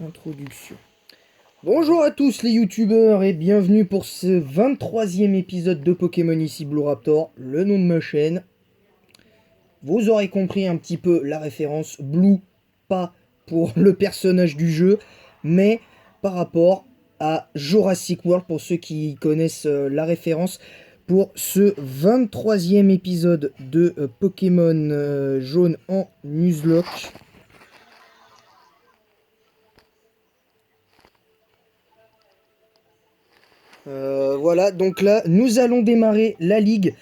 Introduction. Bonjour à tous les youtubeurs et bienvenue pour ce 23e épisode de Pokémon ici Blue Raptor, le nom de ma chaîne. Vous aurez compris un petit peu la référence Blue, pas pour le personnage du jeu, mais par rapport à Jurassic World pour ceux qui connaissent la référence. Pour ce 23e épisode de Pokémon jaune en Nuzlocke. Voilà, donc là, nous allons démarrer la ligue.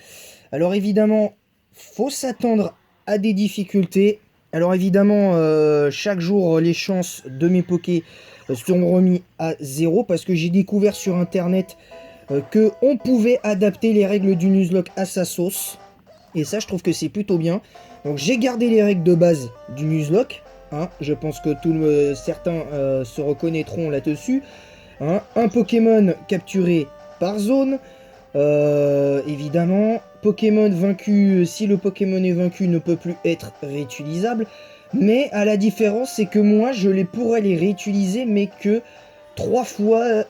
Alors évidemment, faut s'attendre à des difficultés. Alors évidemment, chaque jour, les chances de mes Pokés seront remis à 0 parce que j'ai découvert sur internet que on pouvait adapter les règles du Nuzlocke à sa sauce. Et ça, je trouve que c'est plutôt bien. Donc j'ai gardé les règles de base du Nuzlocke. Hein, je pense que certains se reconnaîtront là-dessus. Hein, un Pokémon capturé par zone. Évidemment, Pokémon vaincu, si le Pokémon est vaincu, ne peut plus être réutilisable. Mais à la différence, c'est que moi, pourrais les réutiliser, mais que 3 fois,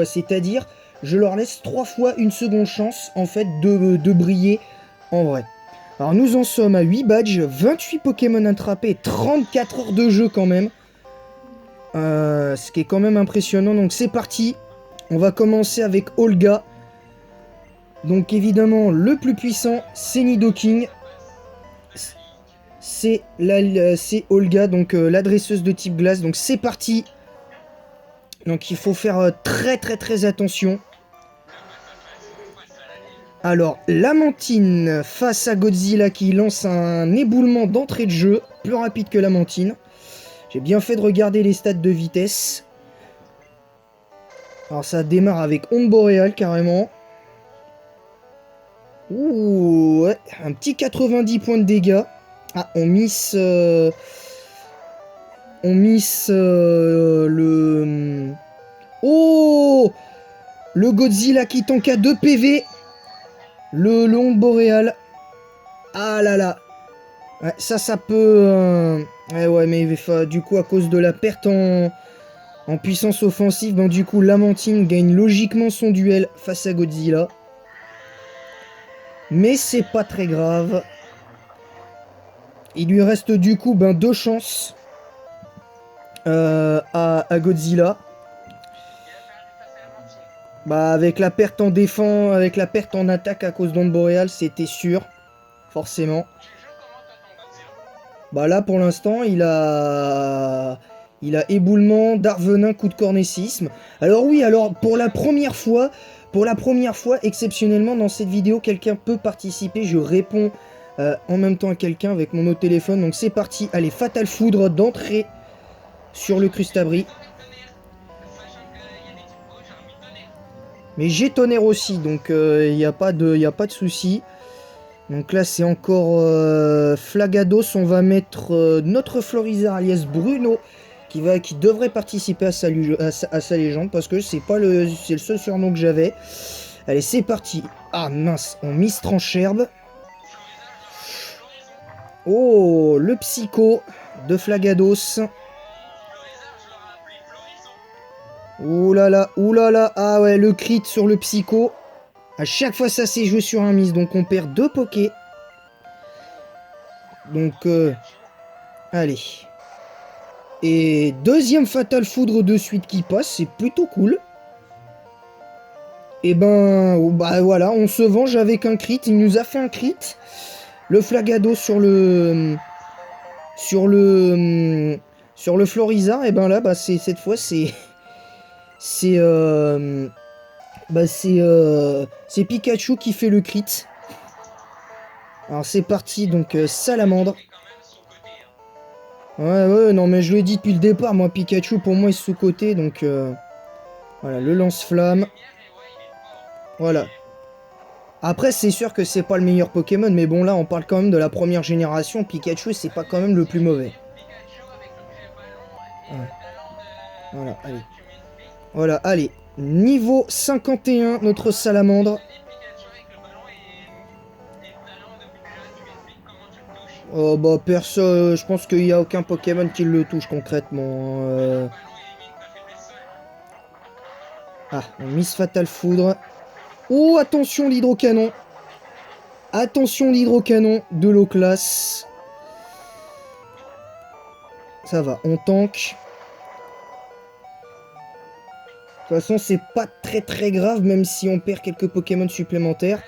c'est-à-dire, je leur laisse 3 fois une seconde chance, en fait, de briller en vrai. Alors, nous en sommes à 8 badges, 28 Pokémon attrapés, 34 heures de jeu quand même. Ce qui est quand même impressionnant. Donc, c'est parti. On va commencer avec Olga. Donc évidemment, le plus puissant, c'est Nidoking. C'est Olga, donc l'adresseuse de type glace. Donc c'est parti. Donc il faut faire très attention. Alors, Lamantine face à Godzilla qui lance un éboulement d'entrée de jeu. Plus rapide que Lamantine. J'ai bien fait de regarder les stats de vitesse. Alors ça démarre avec Onde Boréale carrément. Ouh, ouais, un petit 90 points de dégâts. Ah, on miss le... Oh, le Godzilla qui tank à 2 PV. Le Onde Boréale. Ah là là. Ouais, ça peut... ouais, mais du coup, à cause de la perte en puissance offensive, ben, du coup, Lamantine gagne logiquement son duel face à Godzilla. Mais c'est pas très grave. Il lui reste du coup 2 chances à Godzilla. Bah avec la perte en défense, avec la perte en attaque à cause d'Onde Boréale, c'était sûr. Forcément. Bah là pour l'instant il a éboulement, Darvenin, coup de cornécisme. Alors oui, alors pour la première fois, exceptionnellement dans cette vidéo, quelqu'un peut participer. Je réponds en même temps à quelqu'un avec mon autre téléphone. Donc c'est parti, allez, Fatal Foudre d'entrée sur le Crustabri. Mais j'ai tonnerre aussi, donc il n'y a pas de souci. Donc là c'est encore Flagados, on va mettre notre Florizard alias Bruno qui devrait participer à sa légende parce que c'est le seul surnom que j'avais. Allez c'est parti. Ah mince, on mise Trancherbe. Oh, le Psycho de Flagados. Ouh là là, ah ouais, le crit sur le Psycho. À chaque fois, ça s'est joué sur un miss, donc on perd 2 pokés. Donc, allez. Et deuxième Fatal Foudre de suite qui passe, c'est plutôt cool. Et bah voilà, on se venge avec un crit. Il nous a fait un crit. Le Flagado sur le Florizard. Et ben là, bah cette fois, c'est Pikachu qui fait le crit. Alors c'est parti, donc Salamandre. Ouais, non mais je l'ai dit depuis le départ, moi Pikachu pour moi est sous-côté, donc voilà, le lance-flamme. Voilà. Après c'est sûr que c'est pas le meilleur Pokémon, mais bon là on parle quand même de la première génération, Pikachu c'est pas quand même le plus mauvais. Ouais. Voilà, allez. Voilà, allez. Niveau 51, notre Salamandre. Oh bah perso, je pense qu'il n'y a aucun Pokémon qui le touche concrètement. Ah, Miss Fatal Foudre. Oh, attention l'hydrocanon. Attention l'hydrocanon de l'eau classe. Ça va, on tank. De toute façon, c'est pas très grave, même si on perd quelques Pokémon supplémentaires.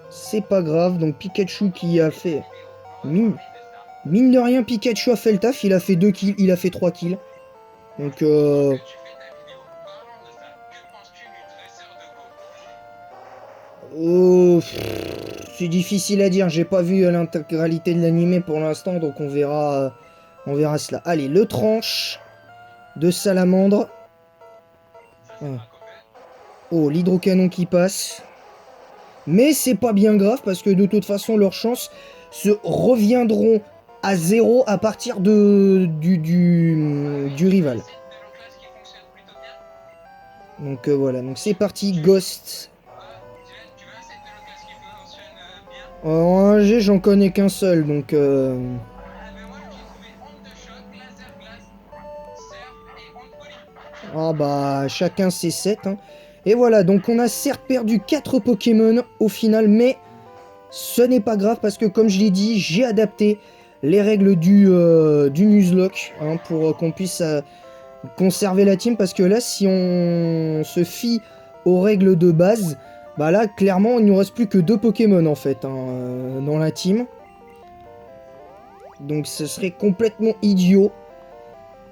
C'est pas grave, donc Pikachu qui a fait... Mine de rien, Pikachu a fait le taf, il a fait 2 kills, il a fait 3 kills. Donc oh, c'est difficile à dire, j'ai pas vu l'intégralité de l'animé pour l'instant, donc on verra cela. Allez, le tranche de salamandre. Oh, l'hydrocanon qui passe. Mais c'est pas bien grave, parce que de toute façon, leurs chances se reviendront à 0 à partir du rival. Donc voilà, donc c'est parti, Ghost. En 1G, j'en connais qu'un seul, donc... Ah bah, chacun ses 7. Hein. Et voilà, donc on a certes perdu 4 Pokémon au final, mais ce n'est pas grave, parce que comme je l'ai dit, j'ai adapté les règles du Nuzlocke, hein, pour qu'on puisse conserver la team, parce que là, si on se fie aux règles de base, bah là, clairement, il ne nous reste plus que 2 Pokémon, en fait, hein, dans la team. Donc ce serait complètement idiot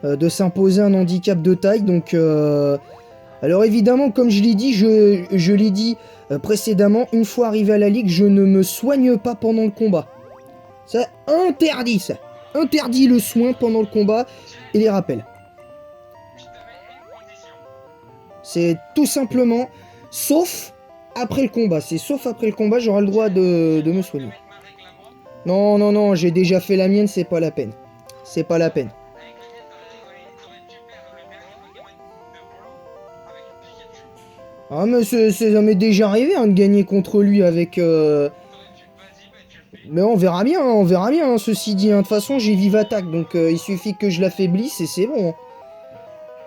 de s'imposer un handicap de taille. Donc, alors évidemment, comme je l'ai dit, je l'ai dit précédemment, une fois arrivé à la ligue, je ne me soigne pas pendant le combat. Ça, interdit ça. Interdit le soin pendant le combat et les rappels. C'est tout simplement, sauf après le combat. C'est sauf après le combat, j'aurai le droit de me soigner. Non, non, non, j'ai déjà fait la mienne, c'est pas la peine. C'est pas la peine. Ah mais ça m'est déjà arrivé hein, de gagner contre lui avec... Mais on verra bien, hein, ceci dit. Hein. De toute façon, j'ai vive attaque, donc il suffit que je l'affaiblisse et c'est bon.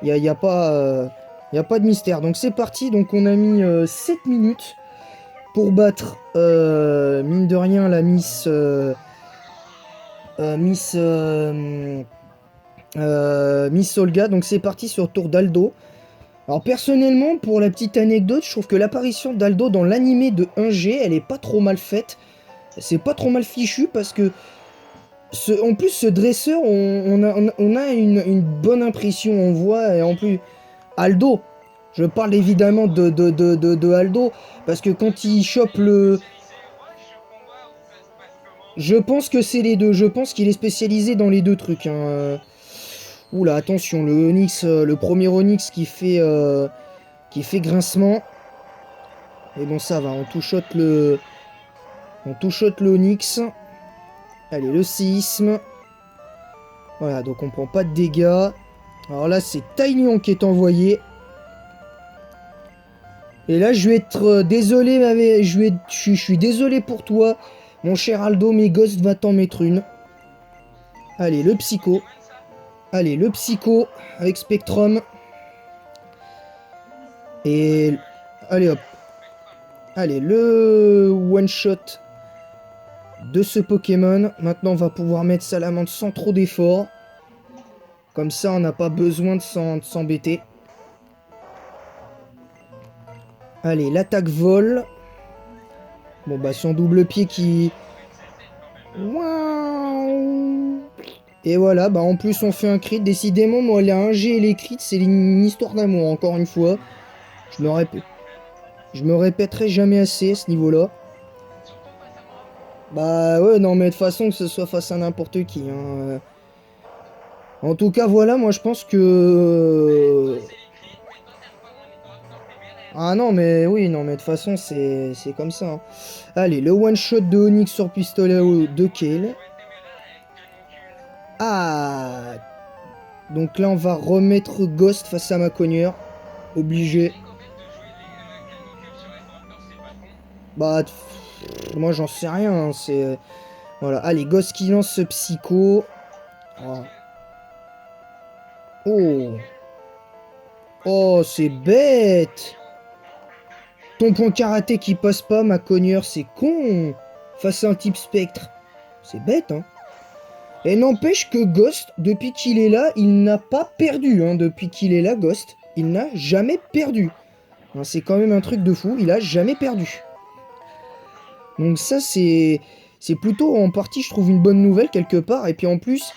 Y a pas de mystère. Donc c'est parti, donc on a mis 7 minutes pour battre, mine de rien, la Miss Olga. Donc c'est parti sur tour d'Aldo. Alors personnellement, pour la petite anecdote, je trouve que l'apparition d'Aldo dans l'animé de 1G, elle est pas trop mal faite. C'est pas trop mal fichu parce que, en plus, ce dresseur, on a une bonne impression, on voit, et en plus, Aldo, je parle évidemment de Aldo, parce que quand il chope le... Je pense que c'est les deux, je pense qu'il est spécialisé dans les deux trucs. Hein. Oula, attention, le Onix, le premier Onix qui fait grincement. Et bon, ça va, on touchote le Onix. Allez, le séisme. Voilà, donc on prend pas de dégâts. Alors là, c'est Taignon qui est envoyé. Et là, je vais être désolé, je suis désolé pour toi, mon cher Aldo, mais Ghost va t'en mettre une. Allez, le Psycho. Allez, le Psycho avec Spectrum. Et... Allez, hop. Allez, le one-shot de ce Pokémon. Maintenant, on va pouvoir mettre Salamandre sans trop d'efforts. Comme ça, on n'a pas besoin de s'embêter. Allez, l'attaque vol. Bon, bah, son double pied qui... Waouh. Et voilà, bah, en plus, on fait un crit. Décidément, moi, les 1G et les crits, c'est une histoire d'amour, encore une fois. Je me répéterai jamais assez à ce niveau-là. Bah ouais, non mais de toute façon que ce soit face à n'importe qui. Hein. En tout cas, voilà, moi je pense que... Ah non mais oui, non mais de toute façon c'est comme ça. Hein. Allez, le one-shot de Onix sur pistolet de Kale. Ah. Donc là on va remettre Ghost face à Macogneur. Obligé. Bah... Moi j'en sais rien, hein. Voilà, allez, Ghost qui lance ce psycho. Oh. Oh, oh c'est bête. Ton point karaté qui passe pas, ma cogneur, c'est con. Face à un type spectre. C'est bête, hein. Et n'empêche que Ghost, depuis qu'il est là, il n'a pas perdu. Hein. Depuis qu'il est là, Ghost, il n'a jamais perdu. Hein, c'est quand même un truc de fou, il a jamais perdu. Donc ça, c'est plutôt en partie, je trouve, une bonne nouvelle quelque part. Et puis en plus,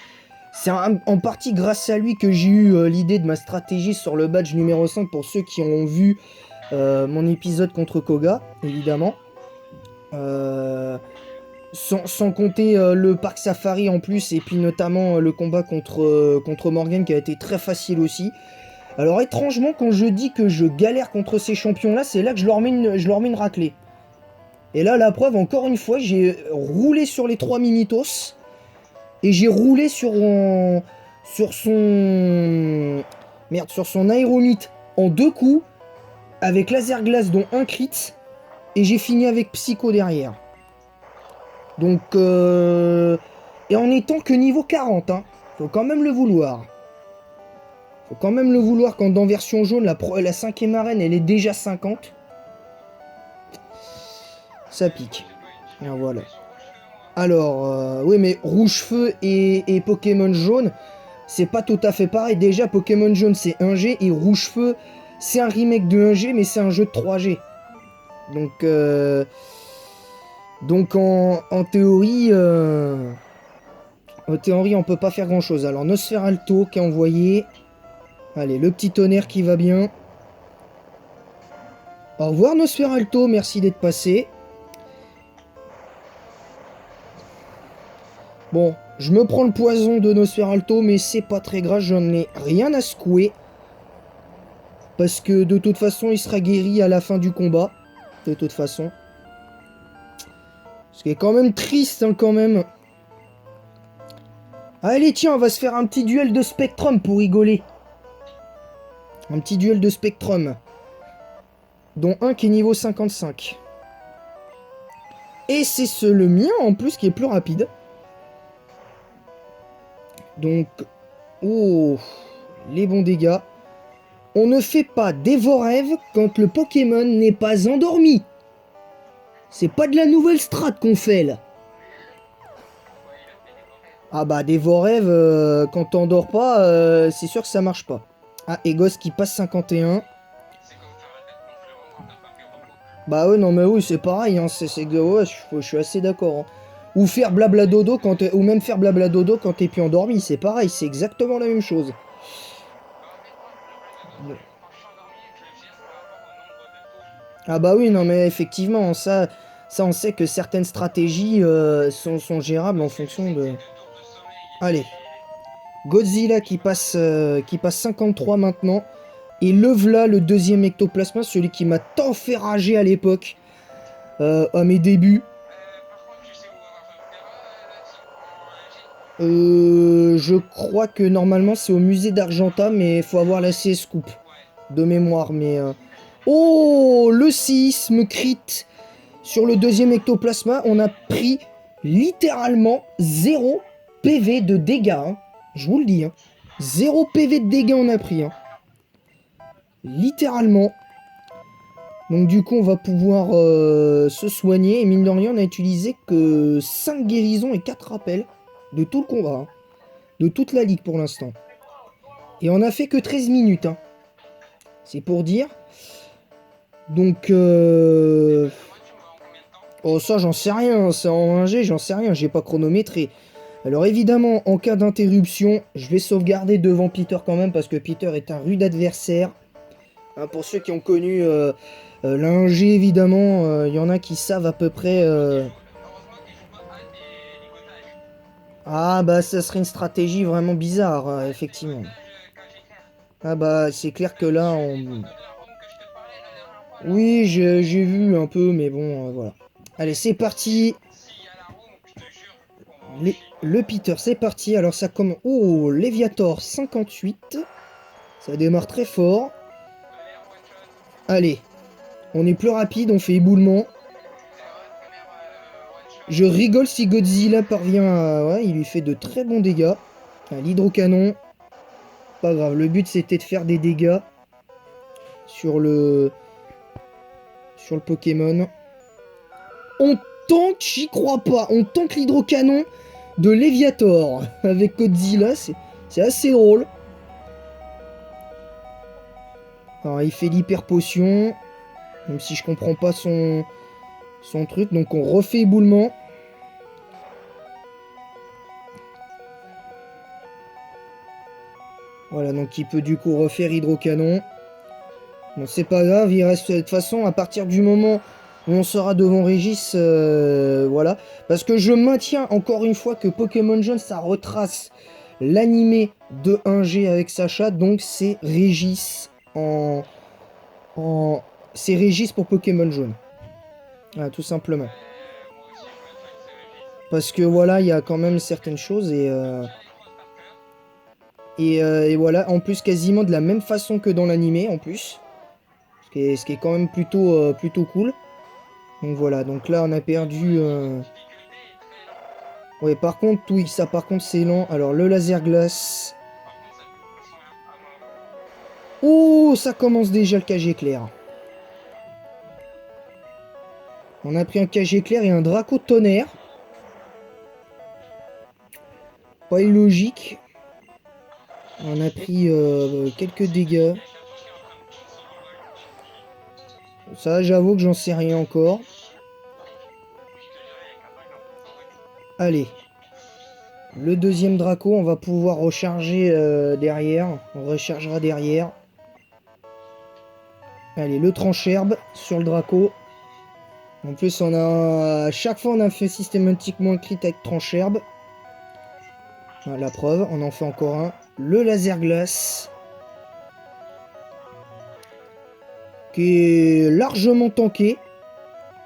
c'est en partie grâce à lui que j'ai eu l'idée de ma stratégie sur le badge numéro 5 pour ceux qui ont vu mon épisode contre Koga, évidemment. Sans compter le parc safari en plus, et puis notamment le combat contre Morgan qui a été très facile aussi. Alors étrangement, quand je dis que je galère contre ces champions-là, c'est là que je leur mets une raclée. Et là, la preuve, encore une fois, j'ai roulé sur les 3 Mimitos, et j'ai roulé sur son aéromite en 2 coups, avec laser glace dont un crit, et j'ai fini avec Psycho derrière. Donc, et en étant que niveau 40, hein. Faut quand même le vouloir. Faut quand même le vouloir quand dans version jaune, la 5ème arène, elle est déjà 50. Ça pique. Alors, voilà. Alors, oui, mais Rouge Feu et Pokémon Jaune, c'est pas tout à fait pareil. Déjà, Pokémon Jaune, c'est 1G, et Rouge Feu, c'est un remake de 1G, mais c'est un jeu de 3G. Donc en théorie, on peut pas faire grand chose. Alors Nosferalto qui est envoyé. Allez, le petit tonnerre qui va bien. Au revoir Nosferalto, merci d'être passé. Bon, je me prends le poison de Nosferalto, mais c'est pas très grave, j'en ai rien à secouer. Parce que de toute façon, il sera guéri à la fin du combat. De toute façon. Ce qui est quand même triste, hein, quand même. Allez, tiens, on va se faire un petit duel de Spectrum pour rigoler. Un petit duel de Spectrum. Dont un qui est niveau 55. Et c'est le mien, en plus, qui est plus rapide. Donc... Oh... Les bons dégâts. On ne fait pas Dévorève quand le Pokémon n'est pas endormi. C'est pas de la nouvelle strat qu'on fait, là. Ah bah, Dévorève, quand t'endors pas, c'est sûr que ça marche pas. Ah, et Ghost qui passe 51. Bah ouais, non mais oui, c'est pareil, hein, ouais, je suis assez d'accord. Hein. Ou faire blabla dodo ou même faire blabla dodo quand t'es plus endormi, c'est pareil, c'est exactement la même chose. Ah bah oui, non mais effectivement, ça on sait que certaines stratégies sont gérables en fonction de... Allez, Godzilla qui passe 53 maintenant. Et le v'là, le deuxième ectoplasma, celui qui m'a tant fait rager à l'époque, à mes débuts. Je crois que normalement c'est au musée d'Argenta, mais il faut avoir la CS Coupe de mémoire. Mais oh, le séisme crit sur le deuxième ectoplasma, on a pris littéralement 0 PV de dégâts. Hein. Je vous le dis, hein. 0 PV de dégâts on a pris. Hein. Littéralement. Donc du coup on va pouvoir se soigner. Et mine de rien on a utilisé que 5 guérisons et 4 rappels de tout le combat. Hein. De toute la ligue pour l'instant. Et on a fait que 13 minutes. Hein. C'est pour dire. Donc oh ça j'en sais rien. C'est en 1G, j'en sais rien. J'ai pas chronométré. Alors évidemment en cas d'interruption, je vais sauvegarder devant Peter quand même. Parce que Peter est un rude adversaire. Hein, pour ceux qui ont connu l'A1G évidemment, il y en a qui savent à peu près... Ah bah ça serait une stratégie vraiment bizarre, effectivement. Ah bah c'est clair que là on... Oui j'ai vu un peu mais bon voilà. Allez c'est parti. Le Peter c'est parti. Alors ça comme... Oh Léviator 58. Ça démarre très fort. Allez. On est plus rapide, on fait éboulement. Je rigole si Godzilla parvient à... Ouais, il lui fait de très bons dégâts. L'hydrocanon. Pas grave, le but c'était de faire des dégâts sur le Pokémon. On tank, j'y crois pas. On tank l'hydrocanon de Léviator avec Godzilla, c'est assez drôle. Alors il fait l'hyper potion, même si je comprends pas son truc. Donc on refait éboulement. Voilà, donc il peut du coup refaire hydrocanon. Bon, c'est pas grave, il reste de toute façon à partir du moment où on sera devant Régis, voilà. Parce que je maintiens encore une fois que Pokémon Jaune, ça retrace l'animé de 1G avec Sacha, donc c'est Régis c'est Régis pour Pokémon Jaune. Voilà, tout simplement. Parce que voilà, il y a quand même certaines choses et voilà, en plus quasiment de la même façon que dans l'animé en plus. Ce qui est quand même plutôt cool. Donc voilà, donc là on a perdu... Ouais, par contre, oui, ça par contre c'est lent. Alors le laser glace... Oh, ça commence déjà le cage éclair. On a pris un cage éclair et un Draco tonnerre. Pas illogique. On a pris quelques dégâts. Ça, j'avoue que j'en sais rien encore. Allez. Le deuxième Draco, on va pouvoir recharger derrière. On rechargera derrière. Allez, le tranche-herbe sur le Draco. En plus, on a... À chaque fois, on a fait systématiquement un crit avec tranche-herbe. Voilà, la preuve, on en fait encore un. Le laser glace. Qui est largement tanké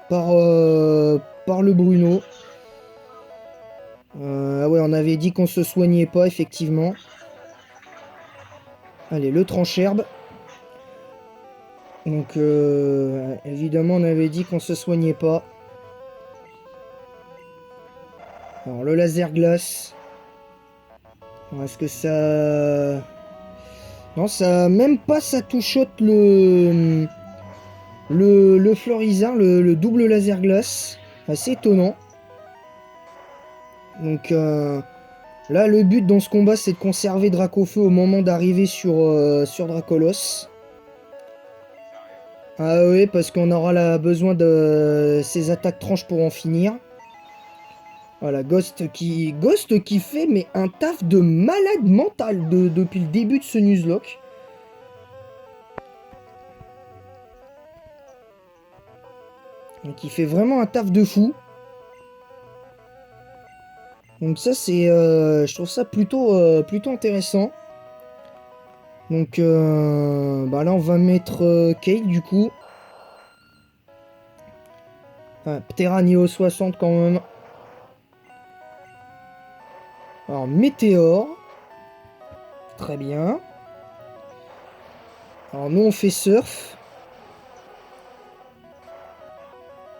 par le Bruno. Ah ouais, on avait dit qu'on se soignait pas, effectivement. Allez, le tranche-herbe. Donc, évidemment, on avait dit qu'on se soignait pas. Alors, le laser glace. Est-ce que ça... Non, ça... Même pas ça touchote le Florizard, le double laser glace. Assez étonnant. Donc, là, le but dans ce combat, c'est de conserver Dracofeu au moment d'arriver sur Dracolos. Ah oui, parce qu'on aura besoin de ses attaques tranches pour en finir. Voilà, Ghost qui fait mais un taf de malade mental depuis le début de ce Nuzlocke. Donc il fait vraiment un taf de fou. Donc ça c'est... je trouve ça plutôt intéressant. Donc bah là on va mettre Kale du coup. Ptera niveau 60 quand même. Alors Météore. Très bien. Alors nous on fait Surf.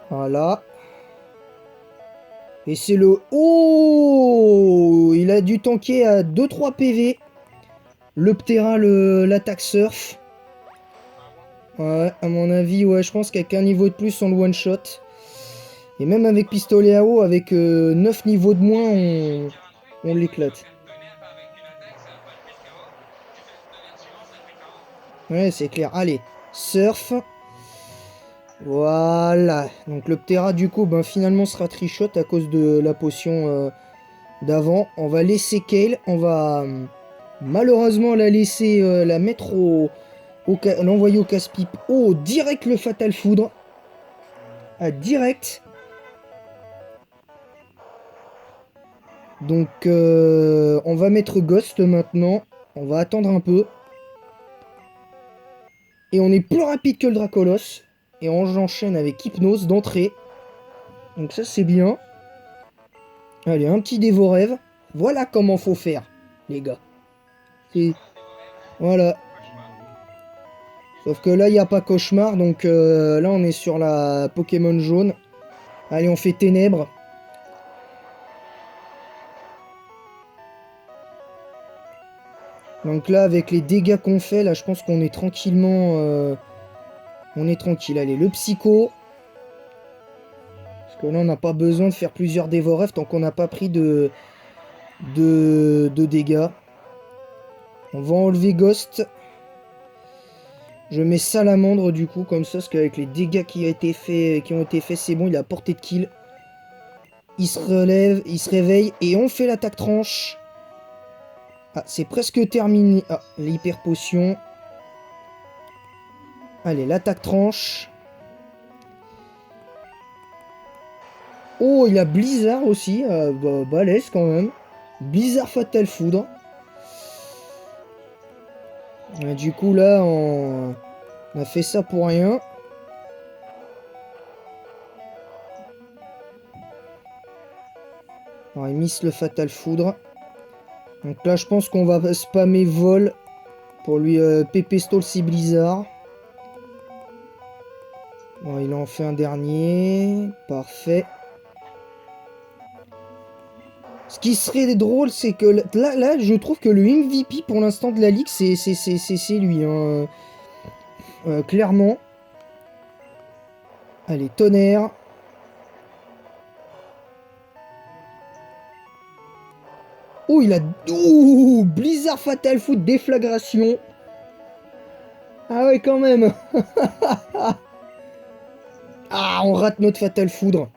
Voilà. Et c'est le... Oh, il a dû tanker à 2-3 PV. Le Ptera, l'attaque Surf. Ouais, à mon avis, ouais, je pense qu'avec un niveau de plus, on le one-shot. Et même avec pistolet à eau, avec 9 niveaux de moins, on l'éclate. Ouais, c'est clair. Allez, Surf. Voilà. Donc le Ptera, du coup, ben, finalement, sera trichot à cause de la potion d'avant. On va laisser Kale. On va malheureusement la laisser, la mettre l'envoyer au casse-pipe. Oh, direct le Fatal Foudre. Ah, direct. Donc, on va mettre Ghost maintenant. On va attendre un peu. Et on est plus rapide que le Dracolos. Et on enchaîne avec Hypnose d'entrée. Donc ça, c'est bien. Allez, un petit dévorève. Voilà comment faut faire, les gars. Voilà. Sauf que là, il n'y a pas Cauchemar. Donc là, on est sur la Pokémon jaune. Allez, on fait Ténèbres. Donc là, avec les dégâts qu'on fait, là, je pense qu'on est tranquillement... on est tranquille. Allez, le psycho. Parce que là, on n'a pas besoin de faire plusieurs dévorefs tant qu'on n'a pas pris de dégâts. On va enlever Ghost. Je mets Salamandre du coup, comme ça, parce qu'avec les dégâts qui ont été faits, c'est bon, il a portée de kill. Il se relève, il se réveille, et on fait l'attaque tranche. Ah, c'est presque terminé. Ah, l'hyper potion. Allez, l'attaque tranche. Oh, il a Blizzard aussi, balèze quand même. Blizzard Fatal Foudre. Du coup, là, on a fait ça pour rien. Alors, il miss le Fatal Foudre. Donc là, je pense qu'on va spammer Vol pour lui pépestole ses blizzards. Bon, il en fait un dernier. Parfait. Ce qui serait drôle, c'est que là, je trouve que le MVP pour l'instant de la ligue, c'est lui. Hein. Clairement. Allez, tonnerre. Oh, il a... Ouh, Blizzard Fatal Foot, déflagration. Ah ouais, quand même. Ah, on rate notre Fatal Foudre.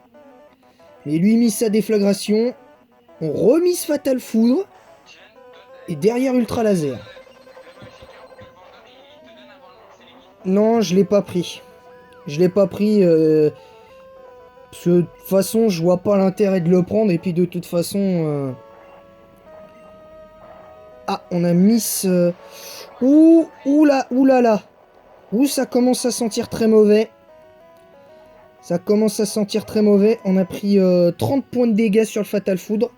Mais lui mise sa déflagration. On remise Fatal Foudre. Et derrière Ultra Laser. Non, je l'ai pas pris. Je l'ai pas pris. Parce que de toute façon, je vois pas l'intérêt de le prendre. Et puis de toute façon... Ah, on a Miss... ouh là là. Ouh, ça commence à sentir très mauvais. Ça commence à sentir très mauvais. On a pris 30 points de dégâts sur le Fatal Foudre.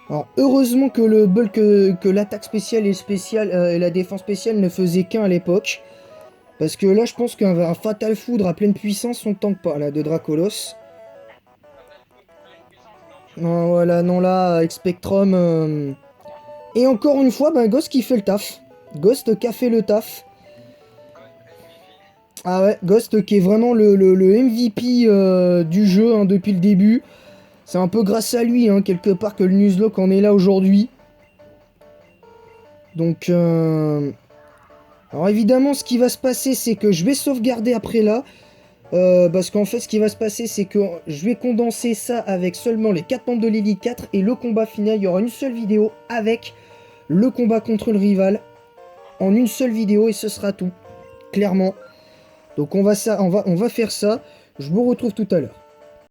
Alors, heureusement que le bulk, que l'attaque spéciale et la défense spéciale ne faisaient qu'un à l'époque. Parce que là, je pense qu'un Fatal Foudre à pleine puissance, on ne tank pas, là, de Dracolos. Non, voilà, non, là, avec Spectrum... Et encore une fois, ben, Ghost qui fait le taf. Ghost qui a fait le taf. Ah ouais, Ghost qui est vraiment le MVP du jeu hein, depuis le début. C'est un peu grâce à lui, hein, quelque part, que le Nuzlocke en est là aujourd'hui. Donc, alors évidemment, ce qui va se passer, c'est que je vais sauvegarder après là. Parce qu'en fait, ce qui va se passer, c'est que je vais condenser ça avec seulement les 4 membres de l'Elite 4. Et le combat final, il y aura une seule vidéo avec le combat contre le rival. En une seule vidéo, et ce sera tout. Clairement. Donc on va faire ça. Je vous retrouve tout à l'heure.